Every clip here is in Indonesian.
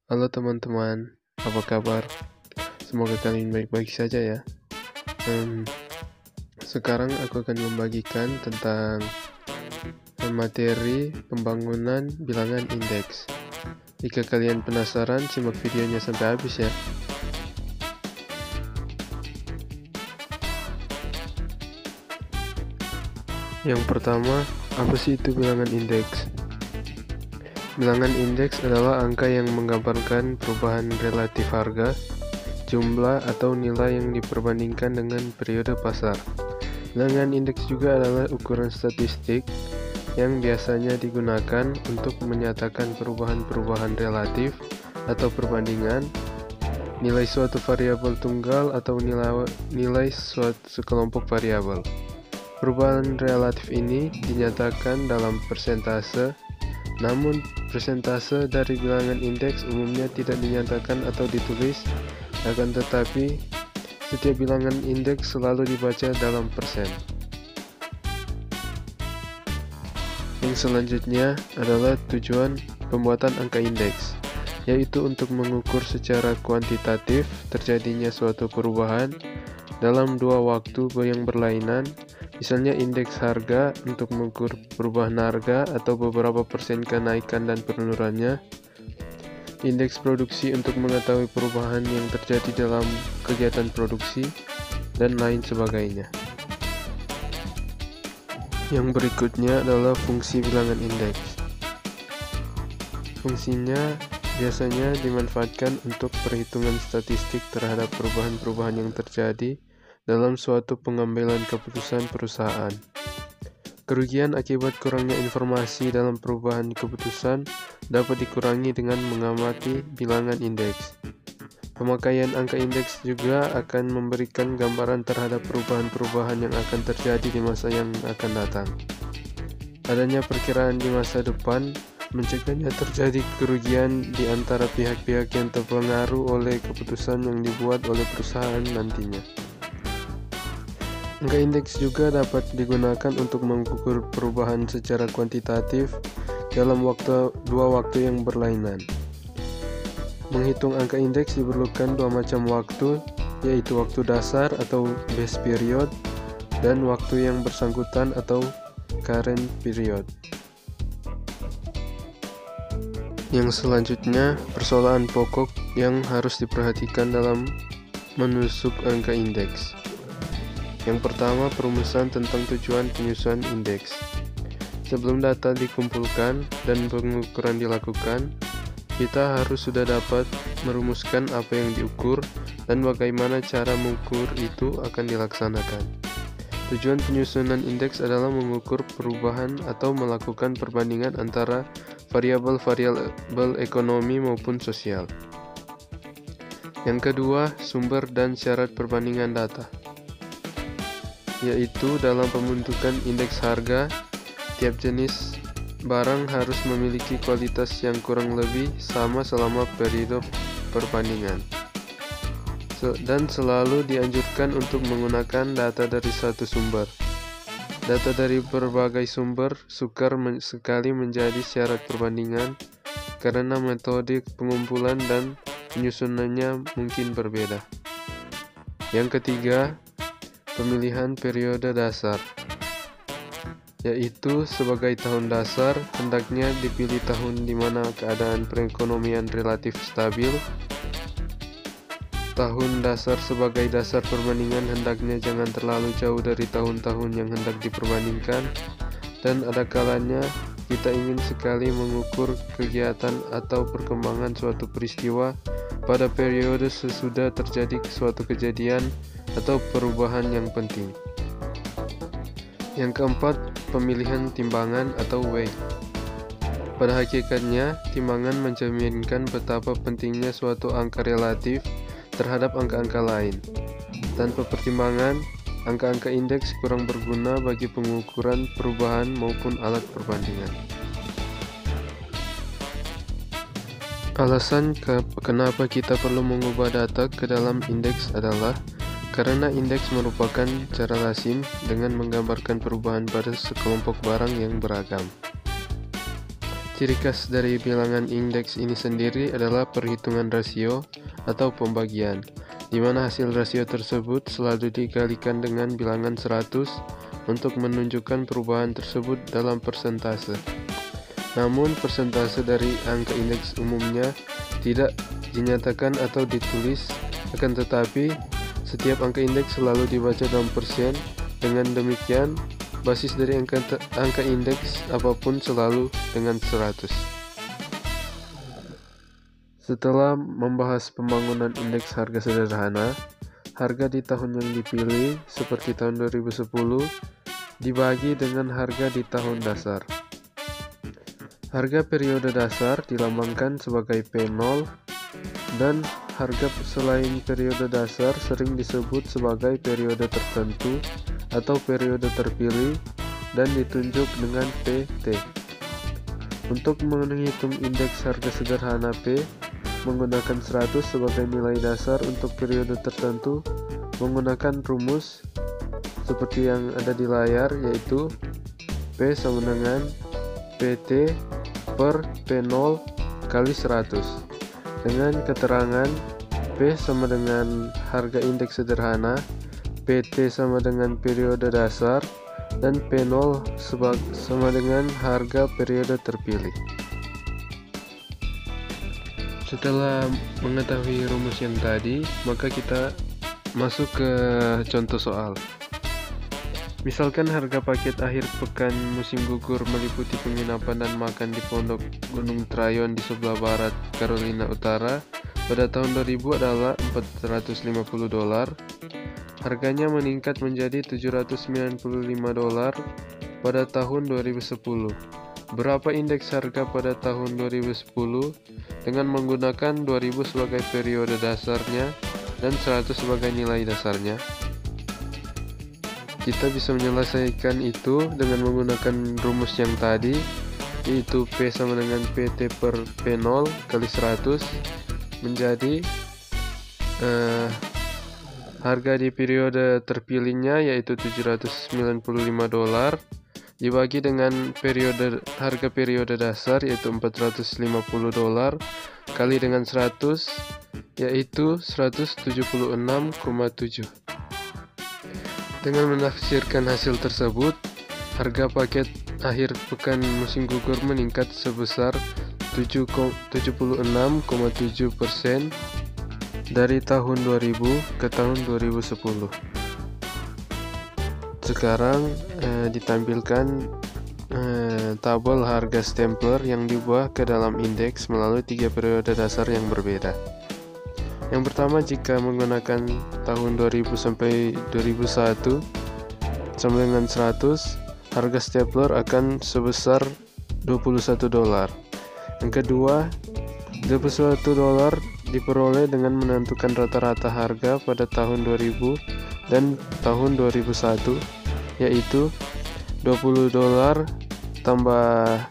Halo teman-teman, apa kabar? Semoga kalian baik-baik saja ya. Sekarang aku akan membagikan tentang materi pembangunan bilangan indeks. Jika kalian penasaran, simak videonya sampai habis ya. Yang pertama, apa sih itu bilangan indeks? Bilangan indeks adalah angka yang menggambarkan perubahan relatif harga, jumlah atau nilai yang diperbandingkan dengan periode pasar. Bilangan indeks juga adalah ukuran statistik yang biasanya digunakan untuk menyatakan perubahan-perubahan relatif atau perbandingan, nilai suatu variabel tunggal atau nilai suatu sekelompok variabel. Perubahan relatif ini dinyatakan dalam persentase, namun persentase dari bilangan indeks umumnya tidak dinyatakan atau ditulis, akan tetapi setiap bilangan indeks selalu dibaca dalam persen. Yang selanjutnya adalah tujuan pembuatan angka indeks, yaitu untuk mengukur secara kuantitatif terjadinya suatu perubahan dalam dua waktu yang berlainan. Misalnya indeks harga untuk mengukur perubahan harga atau beberapa persen kenaikan dan penurunannya, indeks produksi untuk mengetahui perubahan yang terjadi dalam kegiatan produksi, dan lain sebagainya. Yang berikutnya adalah fungsi bilangan indeks. Fungsinya biasanya dimanfaatkan untuk perhitungan statistik terhadap perubahan-perubahan yang terjadi dalam suatu pengambilan keputusan perusahaan. Kerugian akibat kurangnya informasi dalam perubahan keputusan dapat dikurangi dengan mengamati bilangan indeks. Pemakaian angka indeks juga akan memberikan gambaran terhadap perubahan-perubahan yang akan terjadi di masa yang akan datang. Adanya perkiraan di masa depan mencegahnya terjadi kerugian di antara pihak-pihak yang terpengaruh oleh keputusan yang dibuat oleh perusahaan nantinya. Angka indeks juga dapat digunakan untuk mengukur perubahan secara kuantitatif dalam dua waktu yang berlainan. Menghitung angka indeks diperlukan dua macam waktu, yaitu waktu dasar atau base period dan waktu yang bersangkutan atau current period. Yang selanjutnya, persoalan pokok yang harus diperhatikan dalam menusuk angka indeks. Yang pertama, perumusan tentang tujuan penyusunan indeks. Sebelum data dikumpulkan dan pengukuran dilakukan, kita harus sudah dapat merumuskan apa yang diukur dan bagaimana cara mengukur itu akan dilaksanakan. Tujuan penyusunan indeks adalah mengukur perubahan atau melakukan perbandingan antara variabel-variabel ekonomi maupun sosial. Yang kedua, sumber dan syarat perbandingan data, yaitu dalam pembentukan indeks harga, tiap jenis barang harus memiliki kualitas yang kurang lebih sama selama periode perbandingan. Dan selalu dianjurkan untuk menggunakan data dari satu sumber. Data dari berbagai sumber sukar sekali menjadi syarat perbandingan karena metode pengumpulan dan penyusunannya mungkin berbeda. Yang ketiga, pemilihan periode dasar, yaitu sebagai tahun dasar, hendaknya dipilih tahun di mana keadaan perekonomian relatif stabil. Tahun dasar sebagai dasar perbandingan hendaknya jangan terlalu jauh dari tahun-tahun yang hendak diperbandingkan, dan ada kalanya kita ingin sekali mengukur kegiatan atau perkembangan suatu peristiwa pada periode sesudah terjadi suatu kejadian atau perubahan yang penting. Yang keempat, pemilihan timbangan atau weight. Pada hakikatnya, timbangan mencerminkan betapa pentingnya suatu angka relatif terhadap angka-angka lain. Tanpa pertimbangan, angka-angka indeks kurang berguna bagi pengukuran perubahan maupun alat perbandingan. Alasan kenapa kita perlu mengubah data ke dalam indeks adalah karena indeks merupakan cara lazim dengan menggambarkan perubahan pada sekelompok barang yang beragam. Ciri khas dari bilangan indeks ini sendiri adalah perhitungan rasio atau pembagian, di mana hasil rasio tersebut selalu dikalikan dengan bilangan 100 untuk menunjukkan perubahan tersebut dalam persentase. Namun, persentase dari angka indeks umumnya tidak dinyatakan atau ditulis, akan tetapi setiap angka indeks selalu dibaca dalam persen. Dengan demikian, basis dari angka indeks apapun selalu dengan 100. Setelah membahas pembangunan indeks harga sederhana, harga di tahun yang dipilih seperti tahun 2010 dibagi dengan harga di tahun dasar. Harga periode dasar dilambangkan sebagai P0 dan harga selain periode dasar sering disebut sebagai periode tertentu atau periode terpilih dan ditunjuk dengan PT. Untuk menghitung indeks harga sederhana P, menggunakan 100 sebagai nilai dasar untuk periode tertentu menggunakan rumus seperti yang ada di layar, yaitu P sama dengan PT per P0 kali 100, dengan keterangan P sama dengan harga indeks sederhana, PT sama dengan periode dasar, dan P0 sama dengan harga periode terpilih. Setelah mengetahui rumus yang tadi, maka kita masuk ke contoh soal. Misalkan harga paket akhir pekan musim gugur meliputi penginapan dan makan di Pondok Gunung Trayon di sebelah barat Carolina Utara pada tahun 2000 adalah $450. Harganya meningkat menjadi $795 pada tahun 2010. Berapa indeks harga pada tahun 2010 dengan menggunakan 2000 sebagai periode dasarnya dan 100 sebagai nilai dasarnya? Kita bisa menyelesaikan itu dengan menggunakan rumus yang tadi, yaitu P sama dengan PT per P0 kali 100 menjadi harga di periode terpilihnya yaitu $795 dibagi dengan harga periode dasar yaitu $450 kali dengan 100 yaitu 176,7. Dengan menafsirkan hasil tersebut, harga paket akhir pekan musim gugur meningkat sebesar 76,7% dari tahun 2000 ke tahun 2010. Sekarang ditampilkan tabel harga stempler yang diubah ke dalam indeks melalui 3 periode dasar yang berbeda. Yang pertama, jika menggunakan tahun 2000 sampai 2001 sama dengan 100, harga stempler akan sebesar $21. Yang kedua, $21 diperoleh dengan menentukan rata-rata harga pada tahun 2000 dan tahun 2001, yaitu $20 tambah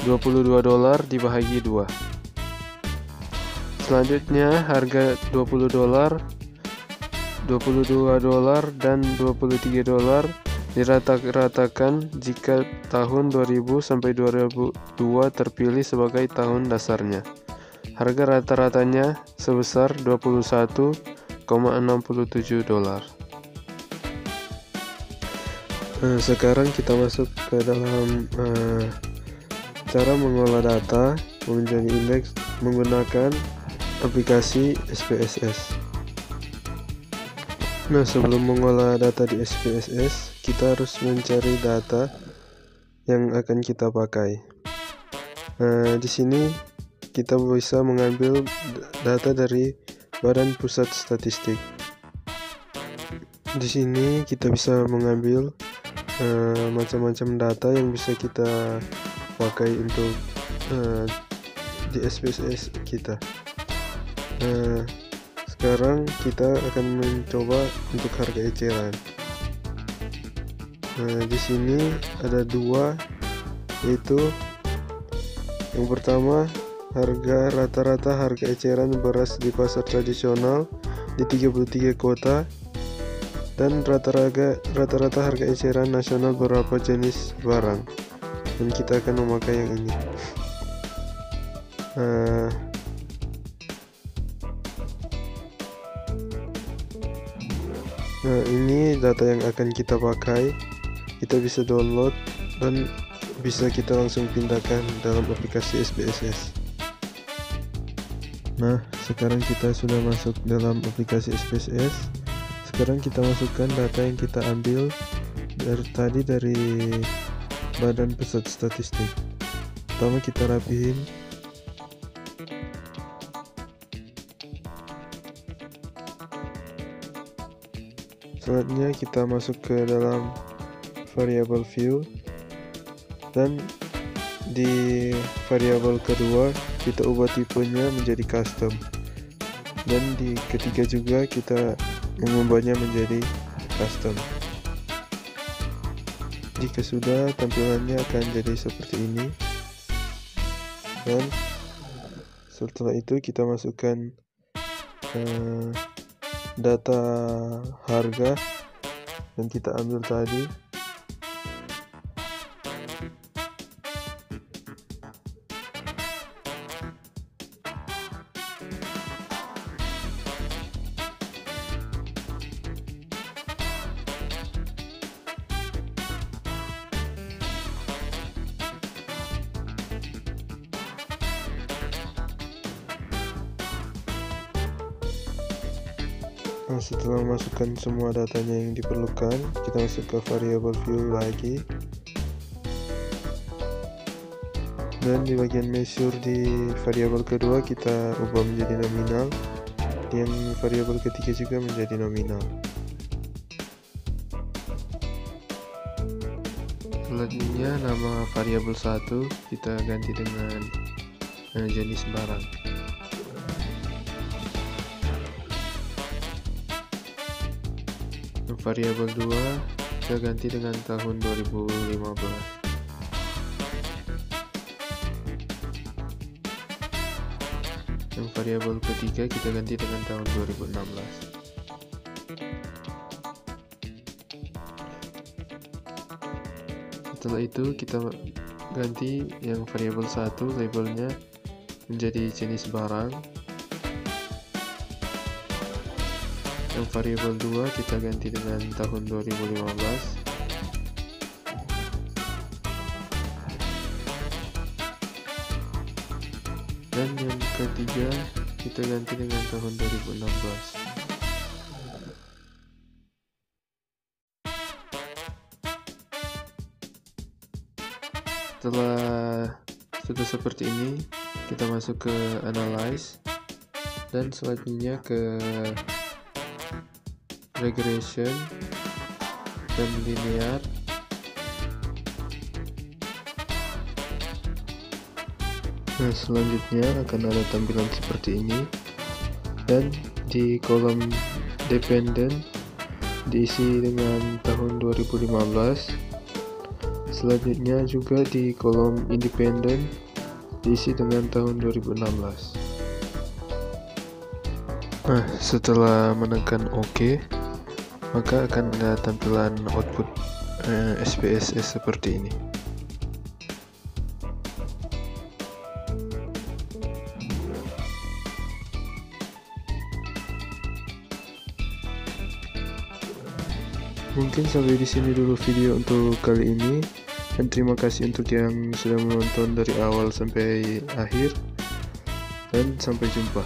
$22 dibagi 2. Selanjutnya, harga $20, $22 dan $23 dirata-ratakan jika tahun 2000 sampai 2002 terpilih sebagai tahun dasarnya. Harga rata-ratanya sebesar $21,67. Sekarang kita masuk ke dalam cara mengolah data menjadi indeks menggunakan aplikasi SPSS. Nah, sebelum mengolah data di SPSS, kita harus mencari data yang akan kita pakai. Di sini kita bisa mengambil data dari Badan Pusat Statistik. Di sini kita bisa mengambil macam-macam data yang bisa kita pakai untuk di SPSS kita. Sekarang kita akan mencoba untuk harga eceran. Di sini ada 2, yaitu yang pertama, harga rata-rata harga eceran beras di pasar tradisional di 33 kota, dan rata-rata harga eceran nasional beberapa jenis barang. Dan kita akan memakai yang ini. Nah, ini data yang akan kita pakai. Kita bisa download dan bisa kita langsung pindahkan dalam aplikasi SPSS. Nah, sekarang kita sudah masuk dalam aplikasi SPSS. Sekarang kita masukkan data yang kita ambil dari Badan Pusat Statistik. Pertama kita rapihin. Selanjutnya kita masuk ke dalam variable view, dan di variabel kedua kita ubah tipenya menjadi custom, dan di ketiga juga kita mengubahnya menjadi custom. Jika sudah, tampilannya akan jadi seperti ini. Dan setelah itu kita masukkan data harga yang kita ambil tadi. Nah, setelah masukkan semua datanya yang diperlukan, kita masuk ke variable view lagi, dan di bagian measure di variabel kedua kita ubah menjadi nominal, yang variabel ketiga juga menjadi nominal. Selanjutnya nama variabel 1 kita ganti dengan jenis barang. Variabel 2 kita ganti dengan tahun 2015. Yang variabel ketiga kita ganti dengan tahun 2016. Setelah itu kita ganti yang variabel 1 labelnya menjadi jenis barang. Yang variabel 2 kita ganti dengan tahun 2015. Dan yang ketiga kita ganti dengan tahun 2016. Setelah sudah seperti ini, kita masuk ke analyze, dan selanjutnya ke regression dan linear. Nah, selanjutnya akan ada tampilan seperti ini, dan di kolom dependent diisi dengan tahun 2015. Selanjutnya juga di kolom independent diisi dengan tahun 2016. Nah, setelah menekan OK, maka akan ada tampilan output SPSS seperti ini. Mungkin sampai di sini dulu video untuk kali ini, dan terima kasih untuk yang sudah menonton dari awal sampai akhir, dan sampai jumpa.